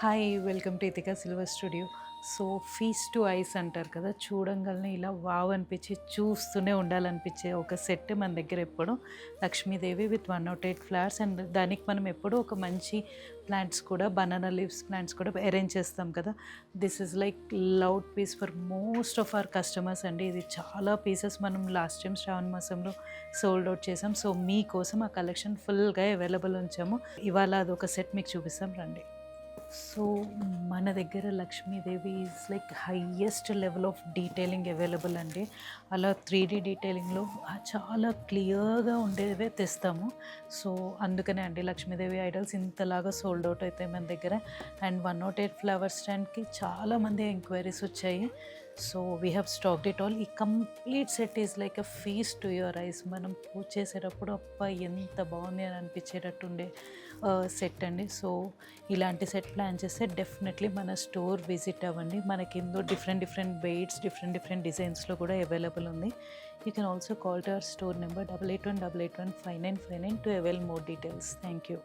Hi welcome to Ithika silver studio. So feast to eyes అంటారు కదా, చూడంగానే ఇలా వావ్ అనిపించి చూస్తూనే ఉండాలనిపించే ఒక సెట్ మన దగ్గర ఎప్పుడు లక్ష్మీదేవి విత్ 108 ఫ్లవర్స్. అండ్ దానికి మనం ఎప్పుడూ ఒక మంచి ప్లాంట్స్ కూడా, బనానా లీవ్స్ ప్లాంట్స్ కూడా అరేంజ్ చేస్తాం కదా. This is like loud piece for most of our customers అండి. ఇది చాలా పీసెస్ మనం లాస్ట్ టైం శ్రావణ మాసంలో సోల్డ్ అవుట్ చేసాం. సో మీకోసం ఆ కలెక్షన్ ఫుల్గా అవైలబుల్ ఉంచాము. ఇవాళ అదొక సెట్ మీకు చూపిస్తాం రండి. సో మన దగ్గర Lakshmidevi is like highest level of detailing available అండి. అలా 3D డీటెయిలింగ్లో చాలా క్లియర్గా ఉండేవే తెస్తాము. సో అందుకనే అండి లక్ష్మీదేవి ఐడల్స్ ఇంతలాగా సోల్డ్ అవుట్ అవుతాయి మన దగ్గర. అండ్ 108 ఫ్లవర్ స్టాండ్కి చాలామంది ఎంక్వైరీస్ వచ్చాయి. So we have stocked it all. ఈ complete set is like a feast to your eyes. మనం పూజ చేసేటప్పుడు అబ్బా ఎంత బాగుంది అని అనిపించేటట్టు ఉండే సెట్ అండి. సో ఇలాంటి సెట్ ప్లాన్ చేస్తే డెఫినెట్లీ మన స్టోర్ విజిట్ అవ్వండి. మనకి ఇందులో డిఫరెంట్ వెయిట్స్, డిఫరెంట్ డిజైన్స్లో కూడా అవైలబుల్ ఉంది. You can also call to our store number 8818815959 to avail more details. Thank you.